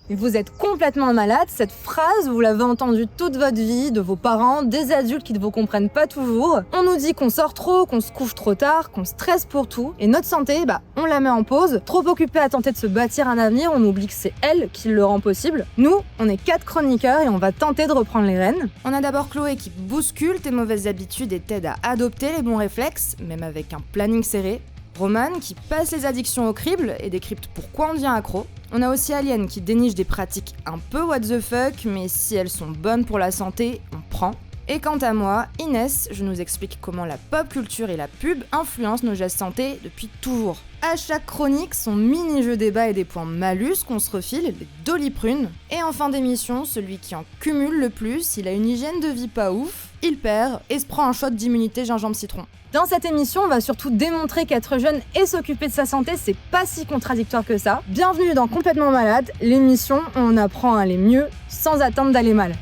Et vous êtes complètement malade, cette phrase, vous l'avez entendue toute votre vie, de vos parents, des adultes qui ne vous comprennent pas toujours. On nous dit qu'on sort trop, qu'on se couche trop tard, qu'on stresse pour tout. Et notre santé, on la met en pause. Trop occupée à tenter de se bâtir un avenir, on oublie que c'est elle qui le rend possible. Nous, on est 4 chroniqueurs et on va tenter de reprendre les rênes. On a d'abord Chloé qui bouscule tes mauvaises habitudes et t'aide à adopter les bons réflexes, même avec un planning serré. Roman qui passe les addictions au crible et décrypte pourquoi on devient accro. On a aussi Alien qui déniche des pratiques un peu what the fuck, mais si elles sont bonnes pour la santé, on prend. Et quant à moi, Inès, je nous explique comment la pop culture et la pub influencent nos gestes santé depuis toujours. À chaque chronique, son mini-jeu débat et des points malus qu'on se refile, les doliprrunes. Et en fin d'émission, celui qui en cumule le plus, il a une hygiène de vie pas ouf, il perd et se prend un shot d'immunité gingembre-citron. Dans cette émission, on va surtout démontrer qu'être jeune et s'occuper de sa santé, c'est pas si contradictoire que ça. Bienvenue dans Complètement Malade, l'émission où on apprend à aller mieux sans attendre d'aller mal.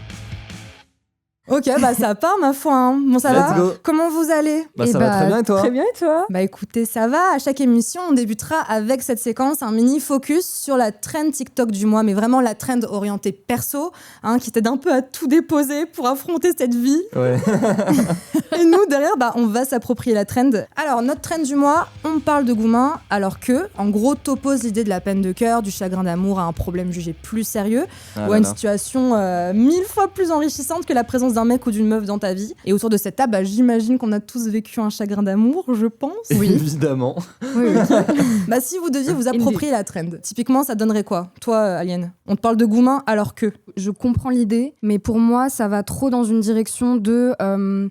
Ok, ça part ma foi. Hein. Bon, ça Let's va go. Comment vous allez Ça va très bien et toi? Très bien et toi? Écoutez, ça va. À chaque émission, on débutera avec cette séquence, un mini focus sur la trend TikTok du mois, mais vraiment la trend orientée perso, qui t'aide un peu à tout déposer pour affronter cette vie. Ouais. Et nous, derrière, on va s'approprier la trend. Alors, notre trend du mois, on parle de Goumin, alors que, en gros, t'opposes l'idée de la peine de cœur, du chagrin d'amour à un problème jugé plus sérieux, ou à une situation 1000 fois plus enrichissante que la présence d'un mec ou d'une meuf dans ta vie. Et autour de cette table, j'imagine qu'on a tous vécu un chagrin d'amour, je pense. Oui. Évidemment. Oui. Si vous deviez vous approprier la trend, typiquement, ça donnerait quoi? Toi, Alien, on te parle de Goumin alors que... Je comprends l'idée, mais pour moi, ça va trop dans une direction de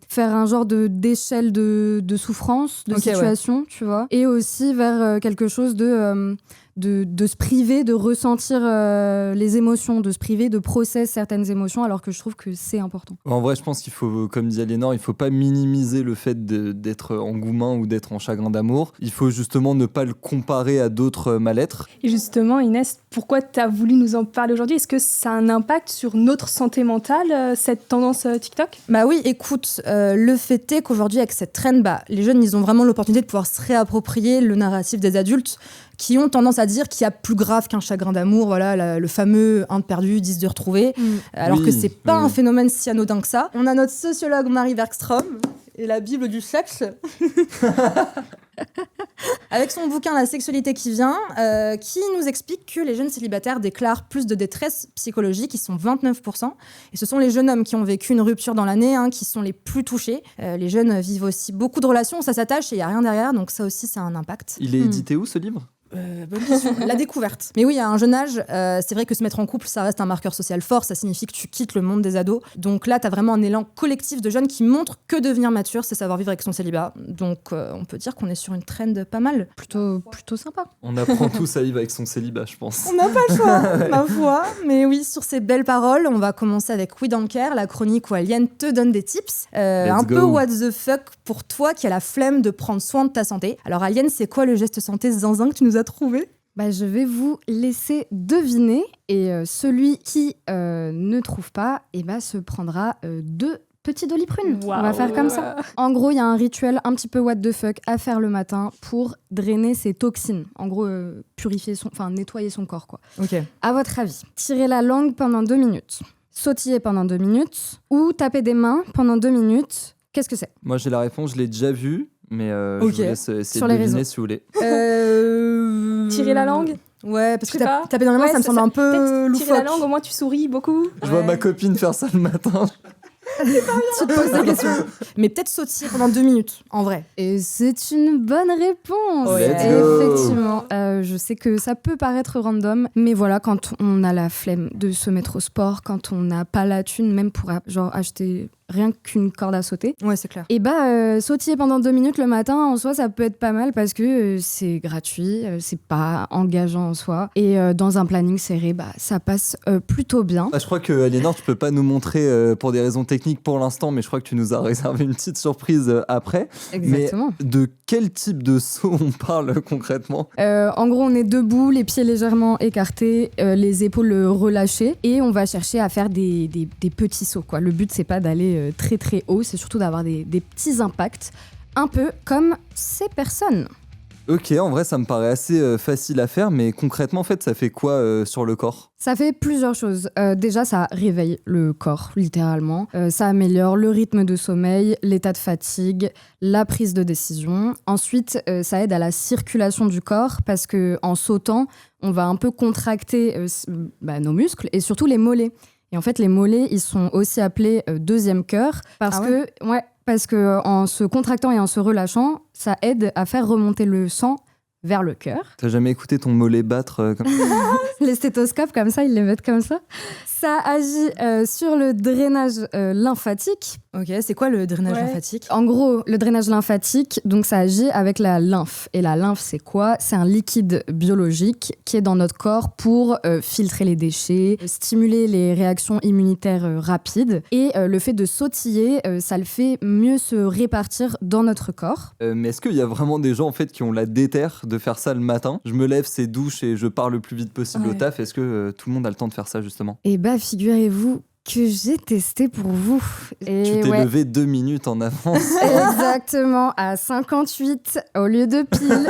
faire un genre d'échelle de souffrance, de situation, tu vois. Et aussi vers quelque chose de se priver, de ressentir les émotions, de se priver, de process certaines émotions, alors que je trouve que c'est important. En vrai, je pense qu'il faut, comme dit Aliénor, il faut pas minimiser le fait d'être en Goumin ou d'être en chagrin d'amour. Il faut justement ne pas le comparer à d'autres mal-être. Et justement, Inès, pourquoi tu as voulu nous en parler aujourd'hui? Est-ce que ça a un impact sur notre santé mentale, cette tendance TikTok? Oui, écoute, le fait est qu'aujourd'hui, avec cette trend, les jeunes, ils ont vraiment l'opportunité de pouvoir se réapproprier le narratif des adultes qui ont tendance à dire qu'il y a plus grave qu'un chagrin d'amour, voilà, le fameux 1 de perdu, 10 de retrouvé, alors que c'est pas un phénomène si anodin que ça. On a notre sociologue Marie Bergstrom et la Bible du sexe, avec son bouquin La sexualité qui vient, qui nous explique que les jeunes célibataires déclarent plus de détresse psychologique, ils sont 29%, et ce sont les jeunes hommes qui ont vécu une rupture dans l'année, qui sont les plus touchés. Les jeunes vivent aussi beaucoup de relations, ça s'attache et il n'y a rien derrière, donc ça aussi, ça a un impact. Il est édité où, ce livre? Bonne question. La découverte. Mais oui, à un jeune âge, c'est vrai que se mettre en couple, ça reste un marqueur social fort, ça signifie que tu quittes le monde des ados. Donc là, t'as vraiment un élan collectif de jeunes qui montrent que devenir mature, c'est savoir vivre avec son célibat. Donc on peut dire qu'on est sur une trend pas mal. Plutôt sympa. On apprend tous à vivre avec son célibat, je pense. On n'a pas le choix, ma foi. Mais oui, sur ces belles paroles, on va commencer avec We Don't Care, la chronique où Alien te donne des tips. Un peu what the fuck pour toi qui a la flemme de prendre soin de ta santé. Alors Alien, c'est quoi le geste santé zinzin que tu nous as trouvé? Je vais vous laisser deviner et celui qui ne trouve pas se prendra 2 petits doliprrunes. Wow. On va faire comme ça. En gros, il y a un rituel un petit peu what the fuck à faire le matin pour drainer ses toxines. En gros, nettoyer son corps, quoi. Ok. À votre avis, tirer la langue pendant 2 minutes, sautiller pendant 2 minutes ou taper des mains pendant 2 minutes, qu'est-ce que c'est? Moi, j'ai la réponse, je l'ai déjà vue, mais je vous laisse essayer Sur de les deviner réseaux. si vous voulez. Tirer la langue? Ouais, parce Je que sais pas. taper dans les mains, ça me semble un peu peut-être loufoque. tirer la langue, au moins tu souris beaucoup. Je vois ma copine faire ça le matin. Tu te poses des questions. Mais peut-être sautiller pendant 2 minutes, en vrai. Et c'est une bonne réponse. Let's go. Effectivement, je sais que ça peut paraître random, mais voilà, quand on a la flemme de se mettre au sport, quand on n'a pas la thune, même pour acheter rien qu'une corde à sauter. Ouais, c'est clair. Et sautiller pendant 2 minutes le matin, en soi, ça peut être pas mal parce que c'est gratuit, c'est pas engageant en soi. Et dans un planning serré, ça passe plutôt bien. Je crois que Aliénor, tu peux pas nous montrer pour des raisons techniques pour l'instant, mais je crois que tu nous as réservé une petite surprise après. Exactement. Mais de quel type de saut on parle concrètement? En gros, on est debout, les pieds légèrement écartés, les épaules relâchées, et on va chercher à faire des petits sauts, quoi. Le but, c'est pas d'aller très très haut, c'est surtout d'avoir des petits impacts, un peu comme ces personnes. Ok, en vrai, ça me paraît assez facile à faire, mais concrètement, en fait, ça fait quoi sur le corps ? Ça fait plusieurs choses. Déjà, ça réveille le corps, littéralement. Ça améliore le rythme de sommeil, l'état de fatigue, la prise de décision. Ensuite, ça aide à la circulation du corps parce qu'en sautant, on va un peu contracter nos muscles et surtout les mollets. Et en fait, les mollets, ils sont aussi appelés deuxième cœur parce que en se contractant et en se relâchant, ça aide à faire remonter le sang vers le cœur. T'as jamais écouté ton mollet battre comme ça ? Les stéthoscopes, comme ça, ils les mettent comme ça. Ça agit sur le drainage lymphatique. Ok, c'est quoi le drainage lymphatique ? En gros, le drainage lymphatique, donc ça agit avec la lymphe. Et la lymphe, c'est quoi ? C'est un liquide biologique qui est dans notre corps pour filtrer les déchets, stimuler les réactions immunitaires rapides. Et le fait de sautiller, ça le fait mieux se répartir dans notre corps. Mais est-ce qu'il y a vraiment des gens en fait qui ont la déterre de faire ça le matin ? Je me lève, c'est douche et je pars le plus vite possible au taf. Est-ce que tout le monde a le temps de faire ça justement ? Eh bah, figurez-vous que j'ai testé pour vous. Et tu t'es levé 2 minutes en avance. Exactement, à 58 au lieu de pile.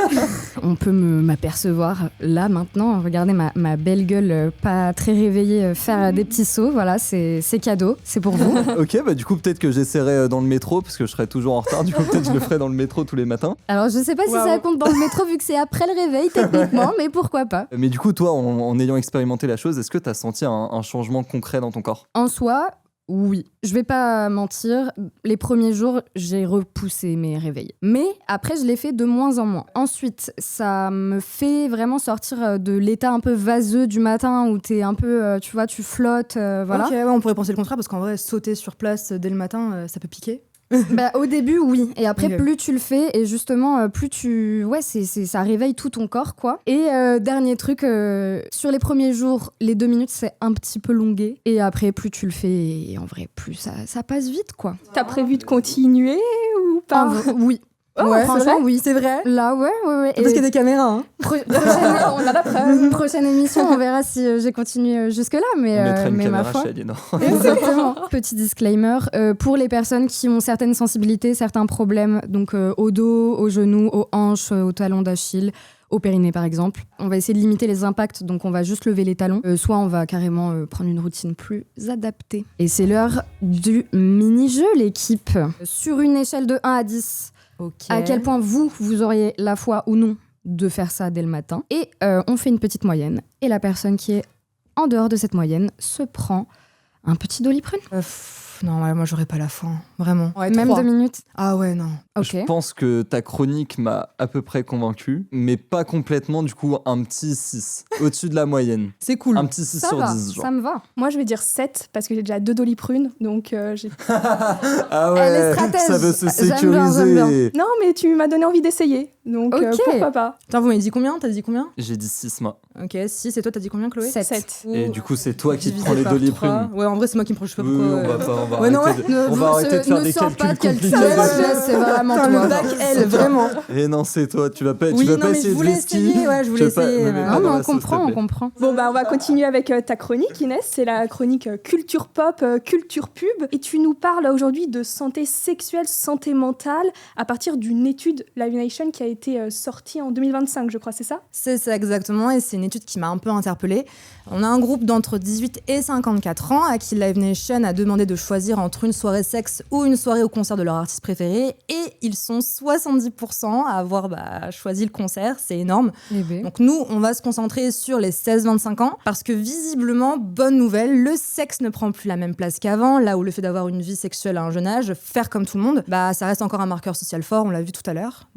On peut m'apercevoir là maintenant. Regardez ma belle gueule pas très réveillée faire des petits sauts. Voilà, c'est cadeau, c'est pour vous. Ok, bah du coup peut-être que j'essaierai dans le métro parce que je serai toujours en retard. Du coup peut-être je le ferai dans le métro tous les matins. Alors je sais pas si ça compte dans le métro vu que c'est après le réveil techniquement, mais pourquoi pas. Mais du coup toi, en ayant expérimenté la chose, est-ce que t'as senti un changement concret dans ton corps ? En soi, oui. Je vais pas mentir, les premiers jours, j'ai repoussé mes réveils. Mais après, je l'ai fait de moins en moins. Ensuite, ça me fait vraiment sortir de l'état un peu vaseux du matin où t'es un peu, tu vois, tu flottes, voilà. Ok, ouais, on pourrait penser le contraire parce qu'en vrai, sauter sur place dès le matin, ça peut piquer. Bah, au début, oui. Et après, plus tu le fais, et justement, plus tu... Ouais, ça réveille tout ton corps, quoi. Et dernier truc, sur les premiers jours, les 2 minutes, c'est un petit peu longué. Et après, plus tu le fais, et en vrai, plus ça passe vite, quoi. T'as prévu de continuer ou pas ? Oui. Oh, ouais, franchement, oui, c'est vrai. Là, ouais. Parce qu'il y a des caméras, hein. On a la preuve. Prochaine émission, on verra si j'ai continué jusque-là, mais on mettra une mais caméra ma foi. chez Aliénor. Exactement. Petit disclaimer, pour les personnes qui ont certaines sensibilités, certains problèmes, donc au dos, aux genoux, aux hanches, aux talons d'Achille, au périnée par exemple. On va essayer de limiter les impacts, donc on va juste lever les talons. Soit on va carrément prendre une routine plus adaptée. Et c'est l'heure du mini-jeu, l'équipe. Sur une échelle de 1 à 10, à quel point vous auriez la foi ou non de faire ça dès le matin. Et on fait une petite moyenne. Et la personne qui est en dehors de cette moyenne se prend un petit Doliprane. Non, ouais, moi j'aurais pas la faim, vraiment. Ouais, Même 3. 2 minutes. Ah ouais, non. Ok. Je pense que ta chronique m'a à peu près convaincu, mais pas complètement, du coup, un petit 6, au-dessus de la moyenne. C'est cool. Un petit 6 Ça sur va, 10, genre. ça me va. Moi, je vais dire 7 parce que j'ai déjà 2 Doliprane, donc j'ai... Ah Elle est ouais, stratège. ça veut se J'aime bien, sécuriser. Non, mais tu m'as donné envie d'essayer, donc Ok. pourquoi pas ? Attends, vous m'avez dit combien ? T'as dit combien ? J'ai dit 6, moi. Ok, 6, et toi t'as dit combien, Chloé ? 7. Et du coup, c'est toi qui te Divisé prends les par Doliprane. 3. Ouais, en vrai, c'est moi qui me prends, je sais pas Oui, pourquoi. on va Ouais, non, arrêter ouais. on va arrêter de faire des sors pas calculs de compliqués. calcul, c'est vraiment Putain, toi. le bac L, vraiment. Et non, c'est toi, tu vas pas, Oui, tu vas non, pas mais essayer je de voulais vesquiller. essayer, ouais, je voulais essayer. me mets pas Non, mais dans on la sauce, comprend, s'il te on plaît. comprend. Bon, bah on va continuer avec ta chronique, Inès. C'est la chronique culture pop, culture pub. Et tu nous parles aujourd'hui de santé sexuelle, santé mentale, à partir d'une étude Live Nation qui a été sortie en 2025, je crois, c'est ça ? C'est ça exactement, et c'est une étude qui m'a un peu interpellée. On a un groupe d'entre 18 et 54 ans à qui Live Nation a demandé de choisir entre une soirée sexe ou une soirée au concert de leur artiste préféré, et ils sont 70% à avoir choisi le concert, c'est énorme. Donc nous, on va se concentrer sur les 16-25 ans, parce que visiblement, bonne nouvelle, le sexe ne prend plus la même place qu'avant, là où le fait d'avoir une vie sexuelle à un jeune âge, faire comme tout le monde, ça reste encore un marqueur social fort, on l'a vu tout à l'heure.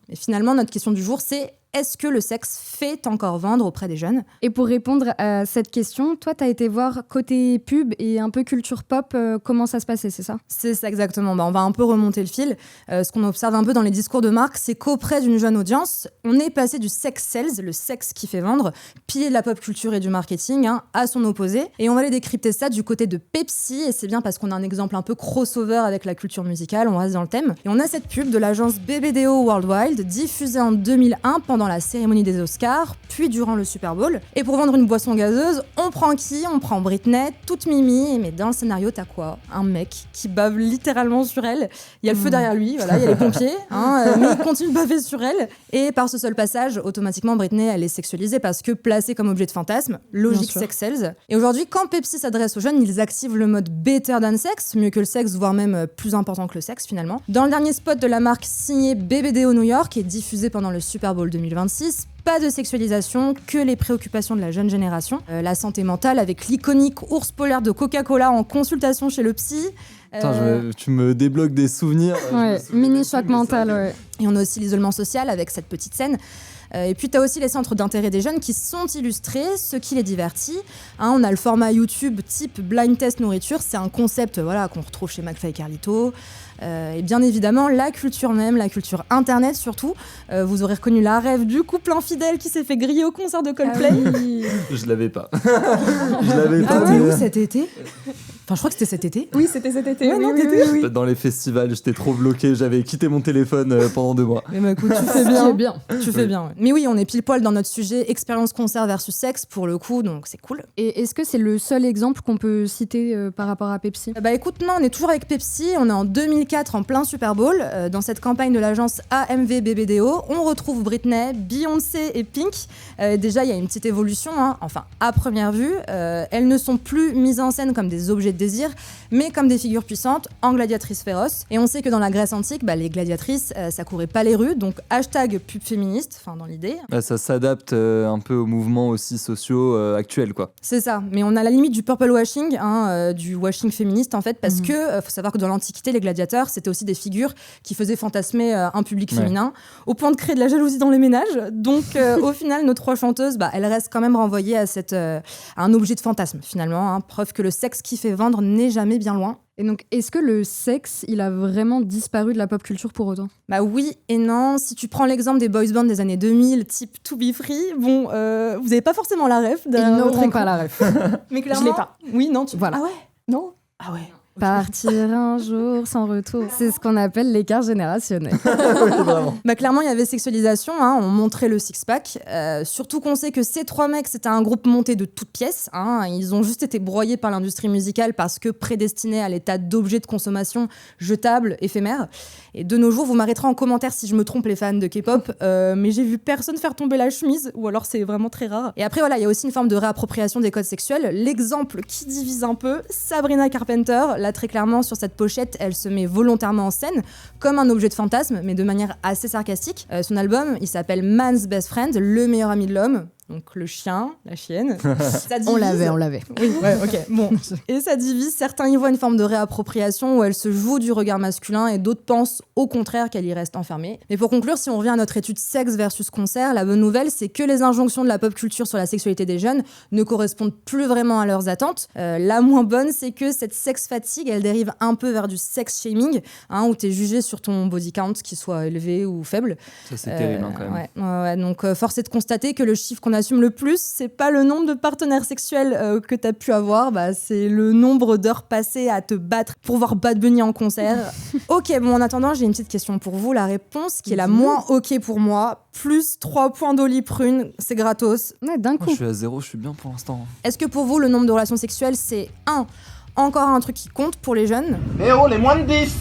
Et finalement, notre question du jour, c'est: est-ce que le sexe fait encore vendre auprès des jeunes ? Et pour répondre à cette question, toi, t'as été voir côté pub et un peu culture pop, comment ça se passait, c'est ça ? C'est ça exactement. On va un peu remonter le fil. Ce qu'on observe un peu dans les discours de marque, c'est qu'auprès d'une jeune audience, on est passé du sex sales, le sexe qui fait vendre, pilier de la pop culture et du marketing, à son opposé. Et on va aller décrypter ça du côté de Pepsi, et c'est bien parce qu'on a un exemple un peu crossover avec la culture musicale, on reste dans le thème. Et on a cette pub de l'agence BBDO Worldwide, diffusée en 2001 pendant pendant la cérémonie des Oscars, puis durant le Super Bowl. Et pour vendre une boisson gazeuse, on prend qui ? On prend Britney, toute mimi, mais dans le scénario, t'as quoi ? Un mec qui bave littéralement sur elle. Il y a le feu derrière lui, voilà, il y a les pompiers, mais il continue de baver sur elle. Et par ce seul passage, automatiquement, Britney, elle est sexualisée parce que placée comme objet de fantasme, logique sex sells. Et aujourd'hui, quand Pepsi s'adresse aux jeunes, ils activent le mode better than sex, mieux que le sexe, voire même plus important que le sexe finalement. Dans le dernier spot de la marque signé BBDO New York et diffusé pendant le Super Bowl 2026, pas de sexualisation, que les préoccupations de la jeune génération. La santé mentale avec l'iconique ours polaire de Coca-Cola en consultation chez le psy. Tu me débloques des souvenirs. Ouais, mini choc mental, ouais. Et on a aussi l'isolement social avec cette petite scène. Et puis, tu as aussi les centres d'intérêt des jeunes qui sont illustrés, ce qui les divertit. On a le format YouTube type Blind Test Nourriture. C'est un concept qu'on retrouve chez McFly et Carlito. Et bien évidemment, la culture même, la culture Internet surtout. Vous aurez reconnu la rêve du couple infidèle qui s'est fait griller au concert de Coldplay. Ah oui. Je l'avais pas. Je l'avais pas. Ah oui, où cet été ? Enfin, je crois que c'était cet été. Oui, c'était cet été. Ouais, oui, non, oui, t'étais- oui, oui. Dans les festivals, j'étais trop bloqué. J'avais quitté mon téléphone pendant 2 mois. Mais bah, écoute, tu fais Ce qui bien. est bien. Tu fais bien. Ouais. Mais oui, on est pile poil dans notre sujet expérience concert versus sexe pour le coup, donc c'est cool. Et est-ce que c'est le seul exemple qu'on peut citer par rapport à Pepsi ? Bah écoute, non, on est toujours avec Pepsi, on est en 2004 en plein Super Bowl. Dans cette campagne de l'agence AMV BBDO, on retrouve Britney, Beyoncé et Pink. Déjà, il y a une petite évolution, enfin à première vue. Elles ne sont plus mises en scène comme des objets de désir, mais comme des figures puissantes en gladiatrices féroces. Et on sait que dans la Grèce antique, les gladiatrices, ça courait pas les rues, donc hashtag pub féministe, enfin dans l'idée. Ça s'adapte un peu aux mouvements aussi sociaux actuels, quoi. C'est ça, mais on a la limite du purple washing, du washing féministe en fait, parce que faut savoir que dans l'Antiquité, les gladiateurs, c'était aussi des figures qui faisaient fantasmer un public féminin, au point de créer de la jalousie dans les ménages. Donc au final, nos 3 chanteuses, elles restent quand même renvoyées à, à un objet de fantasme finalement, preuve que le sexe qui fait vendre n'est jamais bien loin. Et donc, est-ce que le sexe, il a vraiment disparu de la pop culture pour autant ? Bah oui et non. Si tu prends l'exemple des boys bands des années 2000, type To Be Free, vous avez pas forcément la ref. Ils n'auront pas la ref. Mais clairement, Je l'ai pas. Oui, non, Voilà. Ah ouais ? Non ? Ah ouais. Partir un jour sans retour. C'est ce qu'on appelle l'écart générationnel. Oui, vraiment. Clairement, il y avait sexualisation, on montrait le six-pack. Surtout qu'on sait que ces 3 mecs, c'était un groupe monté de toutes pièces. Ils ont juste été broyés par l'industrie musicale parce que prédestinés à l'état d'objets de consommation jetables, éphémères. Et de nos jours, vous m'arrêterez en commentaire si je me trompe, les fans de K-pop, mais j'ai vu personne faire tomber la chemise, ou alors c'est vraiment très rare. Et après, voilà, il y a aussi une forme de réappropriation des codes sexuels. L'exemple qui divise un peu, Sabrina Carpenter. Là, très clairement, sur cette pochette, elle se met volontairement en scène comme un objet de fantasme, mais de manière assez sarcastique. Son album, il s'appelle Man's Best Friend, le meilleur ami de l'homme. Donc le chien, la chienne. Ça divise. On l'avait. Oui, ouais, ok, bon. Et ça divise. Certains y voient une forme de réappropriation où elle se joue du regard masculin et d'autres pensent au contraire qu'elle y reste enfermée. Mais pour conclure, si on revient à notre étude sexe versus concert, la bonne nouvelle, c'est que les injonctions de la pop culture sur la sexualité des jeunes ne correspondent plus vraiment à leurs attentes. La moins bonne, c'est que cette sex fatigue, elle dérive un peu vers du sex shaming, où t'es jugé sur ton body count, qu'il soit élevé ou faible. Ça, c'est terrible, quand même. Ouais. Donc, force est de constater que le chiffre qu'on assume le plus, c'est pas le nombre de partenaires sexuels que t'as pu avoir, c'est le nombre d'heures passées à te battre pour voir Bad Bunny en concert. Ok, bon, en attendant, j'ai une petite question pour vous. La réponse qui est la moins ok pour moi, plus 3 points d'Oli Prune, c'est gratos. Ouais, d'un coup. Moi, je suis à 0, je suis bien pour l'instant. Est-ce que pour vous, le nombre de relations sexuelles, c'est encore un truc qui compte pour les jeunes? Eh oh, les moins de 10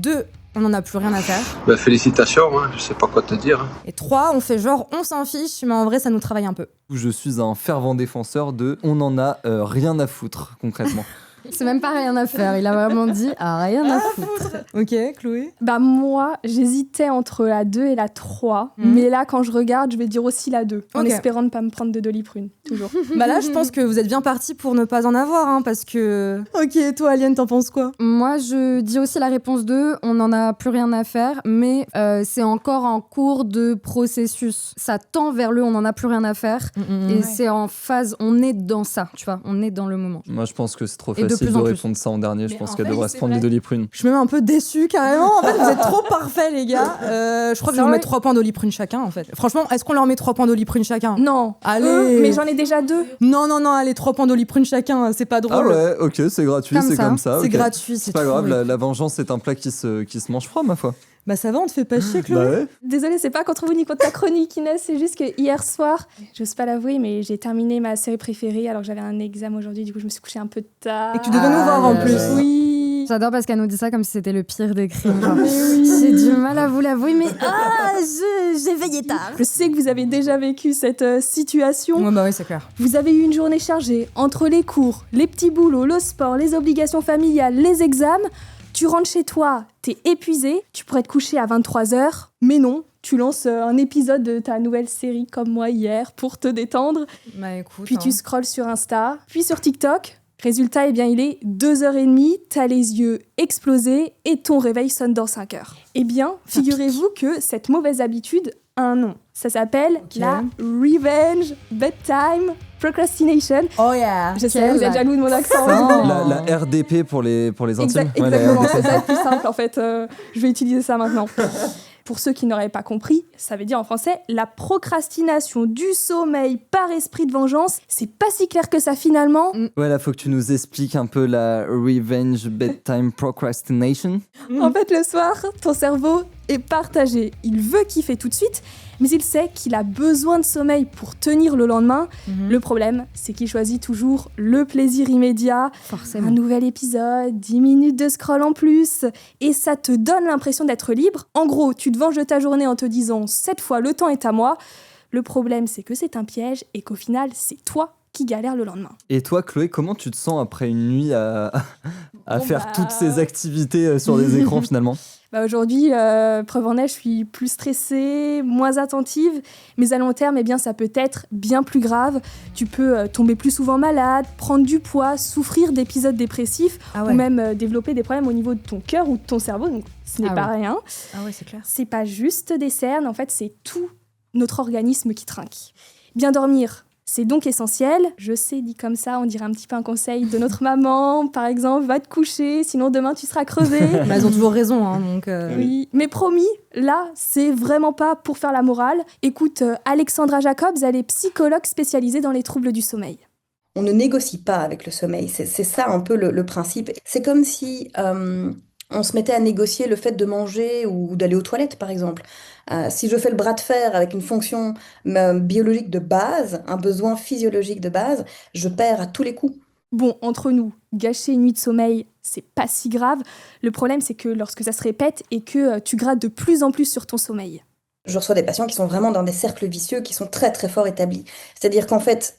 2, on n'en a plus rien à faire. Félicitations, je sais pas quoi te dire. Et 3, on fait genre on s'en fiche, mais en vrai ça nous travaille un peu. Je suis un fervent défenseur de on n'en a rien à foutre, concrètement. C'est même pas rien à faire. Il a vraiment dit rien à foutre. Ok, Chloé? Moi, j'hésitais entre la 2 et la 3. Mais là, quand je regarde, je vais dire aussi la 2. En Ok. espérant ne pas me prendre de Doliprune, toujours. Là, je pense que vous êtes bien partis pour ne pas en avoir, parce que... Ok, toi, Aliane, t'en penses quoi? Moi, je dis aussi la réponse 2. On n'en a plus rien à faire, mais c'est encore en cours de processus. Ça tend vers le on n'en a plus rien à faire. Et c'est en phase, on est dans ça, tu vois. On est dans le moment. Moi, je pense que c'est trop Et de facile plus de en plus. répondre ça en dernier. Je Mais pense en qu'elle fait, devrait c'est se prendre vrai. des Doliprune. Je suis même un peu déçue, carrément. En fait, vous êtes trop parfaits, les gars. Je crois que je vais vous mettre 3 points d'Oliprune chacun, en fait. Franchement, est-ce qu'on leur met 3 points d'Oliprune chacun? Non. Allez. Mais j'en ai déjà 2. Non, allez, 3 points d'Oliprune chacun, c'est pas Ah drôle. ouais, ok, c'est gratuit, Comme c'est ça. comme ça. C'est ok. gratuit, C'est pas grave, la vengeance, c'est un plat qui se mange froid, ma foi. Bah ça va, on te fait pas chier, Chloé. Bah ouais. Désolée, c'est pas contre vous ni contre ta chronique, Inès, c'est juste que hier soir, j'ose pas l'avouer, mais j'ai terminé ma série préférée alors que j'avais un examen aujourd'hui, du coup je me suis couchée un peu tard. Et que tu devais nous voir en plus. Oui. J'adore parce qu'elle nous dit ça comme si c'était le pire des crimes. Genre, j'ai du mal à vous l'avouer, mais j'ai veillé tard. Je sais que vous avez déjà vécu cette situation. Ouais, bah oui, c'est clair. Vous avez eu une journée chargée entre les cours, les petits boulots, le sport, les obligations familiales, les examens. Tu rentres chez toi, t'es épuisé, tu pourrais te coucher à 23h, mais non, tu lances un épisode de ta nouvelle série comme moi hier pour te détendre. Bah écoute. Puis tu scrolles sur Insta, puis sur TikTok. Résultat, eh bien, il est 2h30, t'as les yeux explosés et ton réveil sonne dans 5h. Eh bien, figurez-vous que cette mauvaise habitude a un nom. Ça s'appelle la Revenge Bedtime Procrastination. Oh yeah. Je sais, vous êtes jaloux de mon accent. La RDP pour les intimes. Ouais, la Exactement, RDP. ça va être plus simple en fait. Je vais utiliser ça maintenant. Pour ceux qui n'auraient pas compris, ça veut dire en français la procrastination du sommeil par esprit de vengeance. C'est pas si clair que ça finalement. Ouais, là, faut que tu nous expliques un peu la Revenge Bedtime Procrastination. En fait, le soir, ton cerveau est partagé. Il veut kiffer tout de suite, mais il sait qu'il a besoin de sommeil pour tenir le lendemain. Le problème, c'est qu'il choisit toujours le plaisir immédiat. Forcément. Un nouvel épisode, 10 minutes de scroll en plus, et ça te donne l'impression d'être libre. En gros, tu te venges de ta journée en te disant « cette fois, le temps est à moi ». Le problème, c'est que c'est un piège et qu'au final, c'est toi qui galère le lendemain. Et toi, Chloé, comment tu te sens après une nuit à faire bah. toutes ces activités sur les écrans finalement? Aujourd'hui, preuve en est, je suis plus stressée, moins attentive, mais à long terme, eh bien, ça peut être bien plus grave. Tu peux tomber plus souvent malade, prendre du poids, souffrir d'épisodes dépressifs ou même développer des problèmes au niveau de ton cœur ou de ton cerveau, donc ce n'est pas rien. Ah ouais, c'est clair. C'est pas juste des cernes, en fait, c'est tout notre organisme qui trinque. Bien dormir, c'est donc essentiel. Je sais, dit comme ça, on dirait un petit peu un conseil de notre maman, par exemple, va te coucher, sinon demain tu seras crevé. Bah, elles ont toujours raison, hein, donc... Oui, mais promis, là, c'est vraiment pas pour faire la morale. Écoute, Alexandra Jacobs, elle est psychologue spécialisée dans les troubles du sommeil. On ne négocie pas avec le sommeil, c'est ça un peu le principe. C'est comme si on se mettait à négocier le fait de manger ou d'aller aux toilettes, par exemple. Si je fais le bras de fer avec une fonction biologique de base, un besoin physiologique de base, je perds à tous les coups. Bon, entre nous, gâcher une nuit de sommeil, c'est pas si grave. Le problème, c'est que lorsque ça se répète et que tu grattes de plus en plus sur ton sommeil. Je reçois des patients qui sont vraiment dans des cercles vicieux qui sont très très fort établis. C'est-à-dire qu'en fait,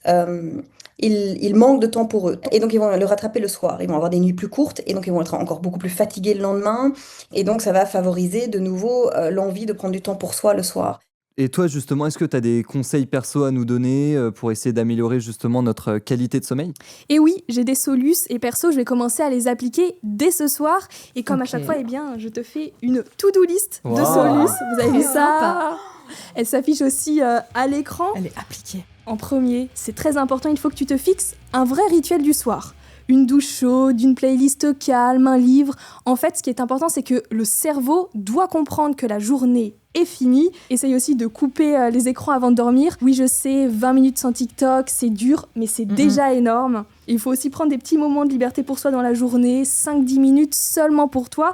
ils manquent de temps pour eux. Et donc ils vont le rattraper le soir. Ils vont avoir des nuits plus courtes et donc ils vont être encore beaucoup plus fatigués le lendemain. Et donc ça va favoriser de nouveau l'envie de prendre du temps pour soi le soir. Et toi, justement, est-ce que tu as des conseils perso à nous donner pour essayer d'améliorer justement notre qualité de sommeil? Et oui, j'ai des solutions et perso, je vais commencer à les appliquer dès ce soir. Et comme à chaque fois, eh bien, je te fais une to-do list de solutions. Vous avez vu ça? Elle s'affiche aussi à l'écran. Elle est appliquée. En premier, c'est très important, il faut que tu te fixes un vrai rituel du soir. Une douche chaude, une playlist calme, un livre. En fait, ce qui est important, c'est que le cerveau doit comprendre que la journée est finie. Essaye aussi de couper les écrans avant de dormir. Oui, je sais, 20 minutes sans TikTok, c'est dur, mais c'est déjà énorme. Il faut aussi prendre des petits moments de liberté pour soi dans la journée, 5-10 minutes seulement pour toi.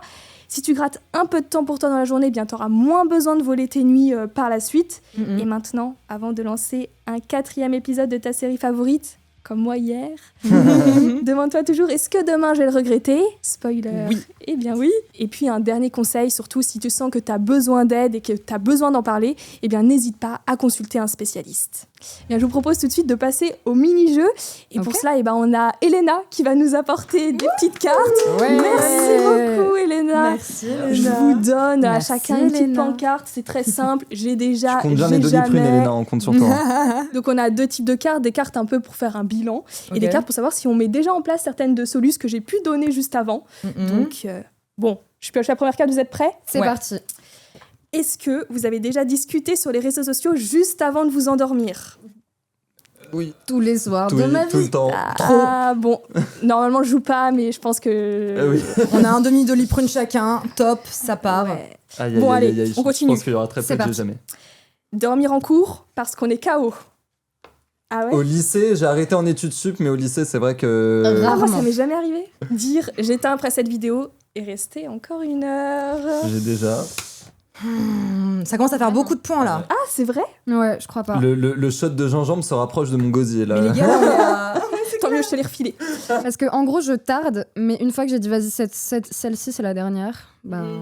Si tu grattes un peu de temps pour toi dans la journée, eh bien, tu auras moins besoin de voler tes nuits par la suite. Et maintenant, avant de lancer un 4e épisode de ta série favorite, comme moi hier, demande-toi toujours, est-ce que demain je vais le regretter? Spoiler, oui. Eh bien oui. Et puis un dernier conseil, surtout si tu sens que tu as besoin d'aide et que tu as besoin d'en parler, eh bien n'hésite pas à consulter un spécialiste. Bien, je vous propose tout de suite de passer au mini-jeu. Et pour cela, eh ben, on a Elena qui va nous apporter des petites cartes. Merci beaucoup, Elena. Merci, Je vous donne à chacun une petite pancarte. C'est très simple. J'ai déjà, Je compte bien les doliprane, Elena, on compte sur toi. Donc, on a 2 types de cartes. Des cartes un peu pour faire un bilan et des cartes pour savoir si on met déjà en place certaines de solutions que j'ai pu donner juste avant. Donc, bon, je pioche la première carte. Vous êtes prêts? C'est parti. Est-ce que vous avez déjà discuté sur les réseaux sociaux juste avant de vous endormir? Oui. Tous les soirs de ma vie. Tout le temps. Ah bon, normalement je joue pas, mais je pense que... Oui. On a un demi-doliprane chacun, top, ça part. Ouais. Bon, allez, on continue. Je pense qu'il y aura très peu de jamais. Dormir en cours parce qu'on est KO. Ah ouais? Au lycée, j'ai arrêté en études sup, mais au lycée, c'est vrai que... Moi, ça m'est jamais arrivé. Dire j'éteins après cette vidéo et rester encore 1 heure. J'ai déjà... Ça commence à faire beaucoup de points là. Ah, c'est vrai? Ouais, je crois pas. Le shot de gingembre se rapproche de mon gosier là. Mais les gars, on est à- Tant mieux, je te l'ai refilé. Parce que en gros, je tarde, mais une fois que j'ai dit vas-y, celle-ci c'est la dernière.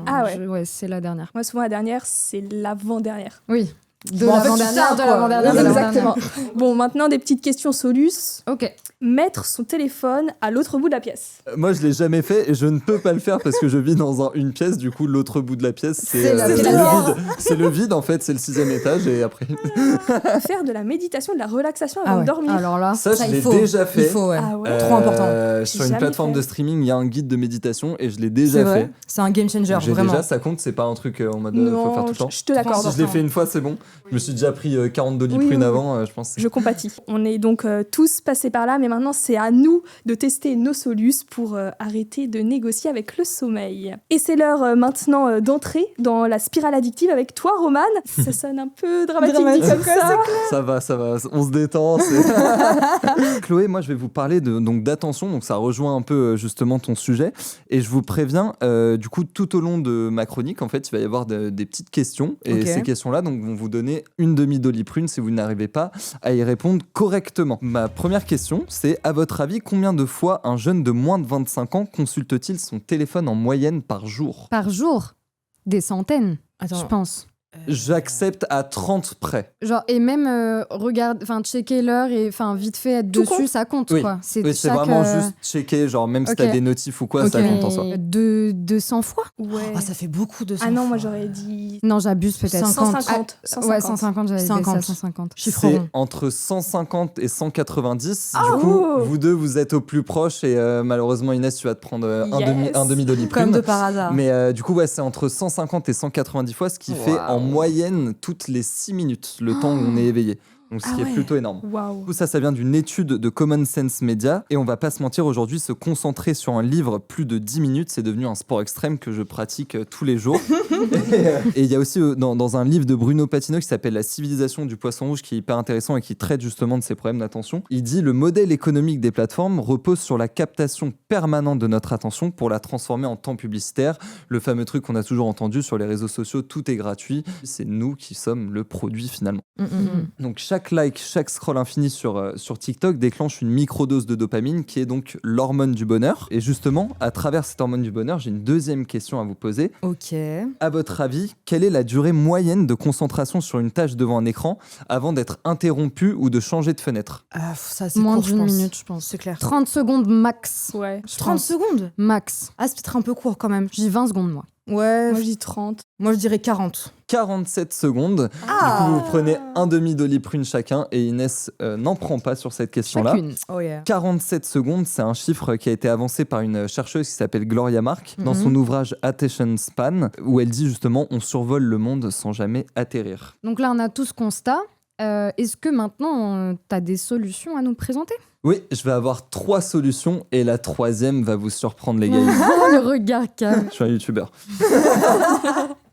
Ah ouais. Ouais, c'est la dernière. Moi, souvent, la dernière, c'est l'avant-dernière. Oui. De Bon, en fait, tu l'avant-dernière, tardes, de quoi. l'avant-dernière, de Exactement. l'avant-dernière. Bon, maintenant, des petites questions solus. Ok. Mettre son téléphone à l'autre bout de la pièce. Moi, je l'ai jamais fait et je ne peux pas le faire parce que je vis dans une pièce. Du coup, l'autre bout de la pièce, c'est la le pièce. vide. C'est le vide, en fait. C'est le 6e étage et après. Faire de la méditation, de la relaxation avant Ah ouais. de dormir. Alors là, Ça, je il l'ai faut. déjà fait. Il faut, ouais. Ah ouais. Trop important. Sur une Jamais plateforme fait. de streaming, il y a un guide de méditation et je l'ai C'est déjà vrai. fait. C'est un game changer, Donc, j'ai vraiment. déjà, ça compte, c'est pas un truc en mode Non, faut faire tout le temps. je te l'accorde. Si je l'ai fait une fois, c'est bon. Je me suis déjà pris 40 doliprane Oui. avant, je pense. Je compatis. On est donc tous passés par là, mais maintenant c'est à nous de tester nos solus pour arrêter de négocier avec le sommeil. Et c'est l'heure maintenant d'entrer dans la spirale addictive avec toi, Romane. Ça sonne un peu dramatique dit comme ça. Ça va, on se détend. Chloé, moi je vais vous parler donc d'attention, donc ça rejoint un peu justement ton sujet. Et je vous préviens, du coup, tout au long de ma chronique, en fait, il va y avoir des petites questions. Et Ok. ces questions-là donc, vont vous donner une demi-doliprane si vous n'arrivez pas à y répondre correctement. Ma première question, c'est à votre avis, combien de fois un jeune de moins de 25 ans consulte-t-il son téléphone en moyenne par jour ? par jour, des centaines, Attends. je pense. J'accepte à 30 près. Genre, et même checker l'heure et vite fait être Tout dessus, compte. ça compte Oui. quoi. Oui, c'est chaque, vraiment juste checker, genre même si ok. t'as des notifs ou quoi, Ok. ça compte en soi. De 200 fois. Ouais. Ah, ça fait beaucoup de Ah non, moi fois. j'aurais dit Non, j'abuse peut-être. 150. Ouais, 150, j'avais dit 50. 150. Chiffre C'est rond. entre 150 et 190. Ah, du coup, oh. vous deux, vous êtes au plus proche et malheureusement, Inès, tu vas te prendre Yes. un demi-doliprane. Comme de par hasard. Mais du coup, ouais, c'est entre 150 et 190 fois, ce qui fait en moyenne toutes les 6 minutes le temps où on est éveillé. Donc, ce Ah qui ouais. est plutôt énorme. waouh. Tout ça, ça vient d'une étude de Common Sense Media. Et on va pas se mentir, aujourd'hui, se concentrer sur un livre plus de 10 minutes, c'est devenu un sport extrême que je pratique tous les jours. Et il y a aussi dans un livre de Bruno Patino qui s'appelle La civilisation du poisson rouge, qui est hyper intéressant et qui traite justement de ces problèmes d'attention. Il dit: le modèle économique des plateformes repose sur la captation permanente de notre attention pour la transformer en temps publicitaire. Le fameux truc qu'on a toujours entendu sur les réseaux sociaux, tout est gratuit. C'est nous qui sommes le produit finalement. Donc chaque like, chaque scroll infini sur TikTok déclenche une microdose de dopamine qui est donc l'hormone du bonheur. Et justement, à travers cette hormone du bonheur, j'ai une deuxième question à vous poser. Ok. À votre avis, quelle est la durée moyenne de concentration sur une tâche devant un écran avant d'être interrompu ou de changer de fenêtre ? Ah, ça, c'est Moins court, je d'une pense. minute, je pense. C'est clair. 30 secondes max. Ouais. Je 30 pense. secondes Max. Ah, c'est peut-être un peu court quand même. Je dis 20 secondes, moi. Ouais, Moi je dis 30. moi je dirais 40. 47 secondes. Ah. Du coup, vous prenez un demi-doliprane chacun et Inès n'en prend pas sur cette question-là. Chacune. Oh yeah. 47 secondes, c'est un chiffre qui a été avancé par une chercheuse qui s'appelle Gloria Mark dans son ouvrage Attention Span, où elle dit justement: on survole le monde sans jamais atterrir. Donc là, on a tout ce constat. Est-ce que maintenant, tu as des solutions à nous présenter? Oui, je vais avoir 3 solutions et la 3e va vous surprendre les gars. Oh, le regard calme. Je suis un youtubeur.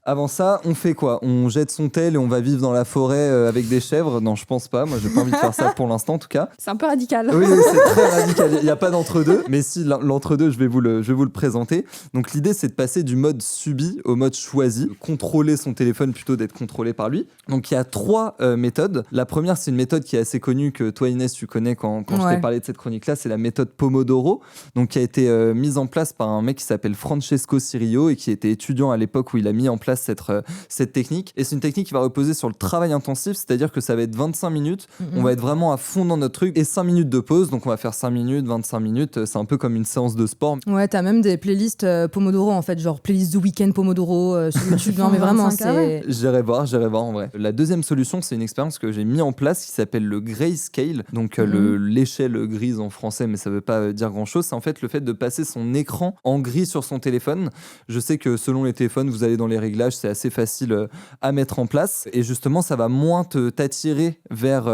Avant ça, on fait quoi? On jette son tel et on va vivre dans la forêt avec des chèvres? Non, je pense pas. Moi, j'ai pas envie de faire ça pour l'instant, en tout cas. C'est un peu radical. Oui, c'est très radical. Il n'y a pas d'entre-deux. Mais si, l'entre-deux, je vais vous le présenter. Donc, l'idée, c'est de passer du mode subi au mode choisi. Contrôler son téléphone plutôt d'être contrôlé par lui. Donc, il y a 3 méthodes. La première, c'est une méthode qui est assez connue, que toi, Inès, tu connais quand je Ouais. t'ai parlé de cette chronique-là. C'est la méthode Pomodoro. Donc, qui a été mise en place par un mec qui s'appelle Francesco Cirillo et qui était étudiant à l'époque où il a mis en place cette technique. Et c'est une technique qui va reposer sur le travail intensif, c'est-à-dire que ça va être 25 minutes, on va être vraiment à fond dans notre truc, et 5 minutes de pause, donc on va faire 5 minutes, 25 minutes, c'est un peu comme une séance de sport. Ouais, t'as même des playlists Pomodoro en fait, genre playlist The Weeknd Pomodoro sur YouTube. Non mais vraiment, 25, ah ouais. c'est. J'irai voir en vrai. La deuxième solution, c'est une expérience que j'ai mis en place qui s'appelle le grayscale, donc l'échelle grise en français, mais ça veut pas dire grand-chose. C'est en fait le fait de passer son écran en gris sur son téléphone. Je sais que selon les téléphones, vous allez dans les réglages, c'est assez facile à mettre en place, et justement ça va moins t'attirer vers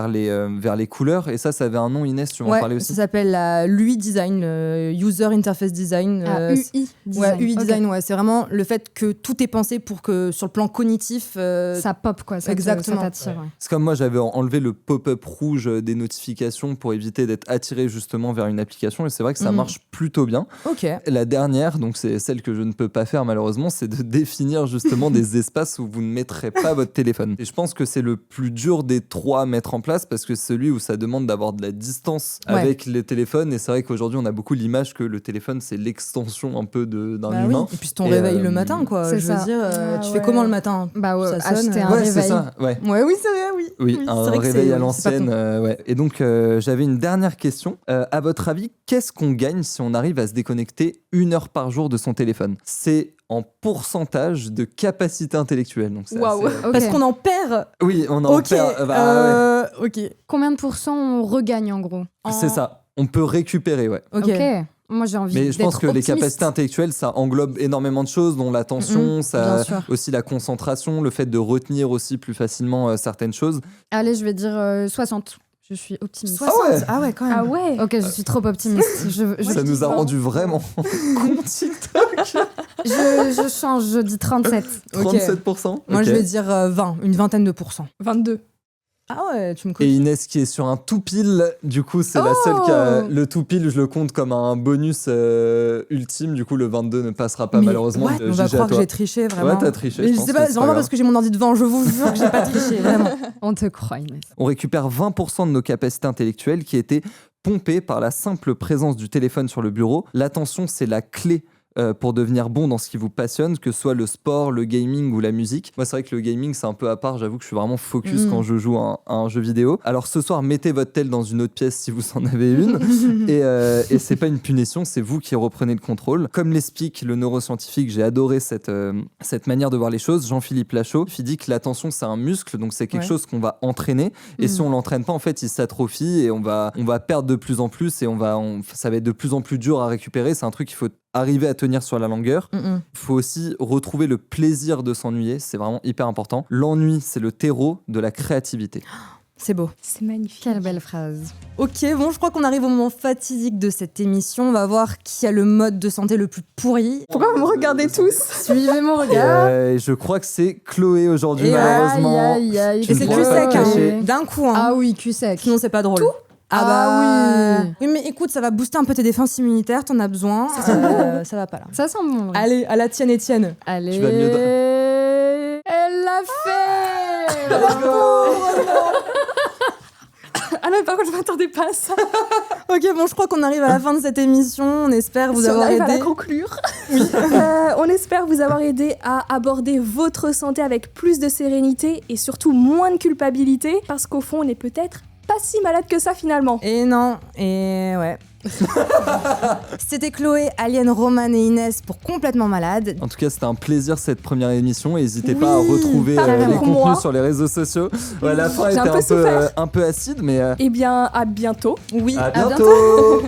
les couleurs, et ça avait un nom. Inès, tu m'en Ouais, parlais ça aussi. s'appelle la l'UI design, User Interface Design. UI Ouais, UI Ok. design, ouais, c'est vraiment le fait que tout est pensé pour que sur le plan cognitif. Ça pop, quoi. Ça Exactement. ça t'attire. Ouais. C'est comme moi, j'avais enlevé le pop-up rouge des notifications pour éviter d'être attiré justement vers une application, et c'est vrai que ça marche plutôt bien. Ok. La dernière, donc c'est celle que je ne peux pas faire malheureusement, c'est de définir définir justement des espaces où vous ne mettrez pas votre téléphone. Et je pense que c'est le plus dur des 3 à mettre en place parce que c'est celui où ça demande d'avoir de la distance avec les téléphones. Et c'est vrai qu'aujourd'hui, on a beaucoup l'image que le téléphone, c'est l'extension un peu d'un humain. Oui. Et puis ton réveil le matin, quoi. Je veux dire, tu fais comment le matin? Bah ouais, ça sonne. acheter un réveil. C'est ça, ouais. Oui, c'est vrai, oui. Oui, un c'est vrai que réveil à c'est l'ancienne. pas Ouais. Et donc, j'avais une dernière question. À votre avis, qu'est-ce qu'on gagne si on arrive à se déconnecter 1 heure par jour de son téléphone? C'est en pourcentage de capacité intellectuelle. Donc c'est Waouh. assez- Parce qu'on en perd. Oui, on en perd. Ok. Combien de pourcents on regagne en gros? C'est ça. On peut récupérer, ouais. Ok. Moi j'ai envie Mais je pense que les capacités intellectuelles, ça englobe énormément de choses, dont l'attention, bien sûr. aussi la concentration, le fait de retenir aussi plus facilement certaines choses. Allez, je vais dire 60. Je suis optimiste. 60. Ah ouais. Ah ouais, quand même. Ah ouais. Ok, je suis trop optimiste. Ça nous a rendu vraiment con TikTok. Je change, je dis 37. 37%. Moi, Ok. je vais dire 20, une vingtaine de pourcents. 22. Ah ouais, tu me Et copies. Inès qui est sur un tout pile, du coup c'est la seule qui a le tout pile, je le compte comme un bonus ultime, du coup le 22 ne passera pas Mais malheureusement. what, on va GG à croire que toi. j'ai triché, vraiment. Ouais, t'as triché. Mais je je pense sais que pas, c'est c'est vraiment grave. parce que j'ai mon ordi devant, je vous jure que j'ai pas triché, vraiment. On te croit, Inès. On récupère 20% de nos capacités intellectuelles qui étaient pompées par la simple présence du téléphone sur le bureau. L'attention, c'est la clé pour devenir bon dans ce qui vous passionne, que ce soit le sport, le gaming ou la musique. Moi, c'est vrai que le gaming, c'est un peu à part. J'avoue que je suis vraiment focus quand je joue à un jeu vidéo. Alors, ce soir, mettez votre tel dans une autre pièce si vous en avez une. Et c'est pas une punition, c'est vous qui reprenez le contrôle. Comme l'explique le neuroscientifique, j'ai adoré cette manière de voir les choses. Jean-Philippe Lachaud, il dit que l'attention, c'est un muscle, donc c'est quelque chose qu'on va entraîner. Et si on l'entraîne pas, en fait, il s'atrophie et on va perdre de plus en plus et ça va être de plus en plus dur à récupérer. C'est un truc qu'il faut arriver à tenir sur la longueur. Il faut aussi retrouver le plaisir de s'ennuyer, c'est vraiment hyper important. L'ennui, c'est le terreau de la créativité. C'est beau. C'est magnifique. Quelle belle phrase. Ok, bon, je crois qu'on arrive au moment fatidique de cette émission. On va voir qui a le mode de santé le plus pourri. Pourquoi vous me regardez tous? Suivez mon regard. Je crois que c'est Chloé aujourd'hui, Et malheureusement. Aïe, aïe, Tu Et ne c'est pourras cul pas sec, te cacher. hein. D'un coup. Hein. Ah oui, cul sec. Sinon, c'est pas drôle. Ah oui. Oui, mais écoute, ça va booster un peu tes défenses immunitaires, t'en as besoin. Ça va pas là. Ça sent bon. ouais. Allez, à la tienne, Étienne. Allez. Tu vas mieux Elle l'a fait. Ah non, par contre, je m'attendais pas à ça. Ok, bon, je crois qu'on arrive à la fin de cette émission. On espère vous Si on avoir arrive à la aidé. conclure. On espère vous avoir aidé à aborder votre santé avec plus de sérénité et surtout moins de culpabilité, parce qu'au fond, on est peut-être pas si malade que ça finalement. Et non, et ouais. C'était Chloé, Alien, Roman et Inès pour Complètement Malade. En tout cas, c'était un plaisir cette première émission. N'hésitez pas à retrouver pareil les pour contenus moi. sur les réseaux sociaux. Ouais, la fin J'ai était un peu souffert. un peu acide, mais Eh bien, à bientôt. Oui, à bientôt.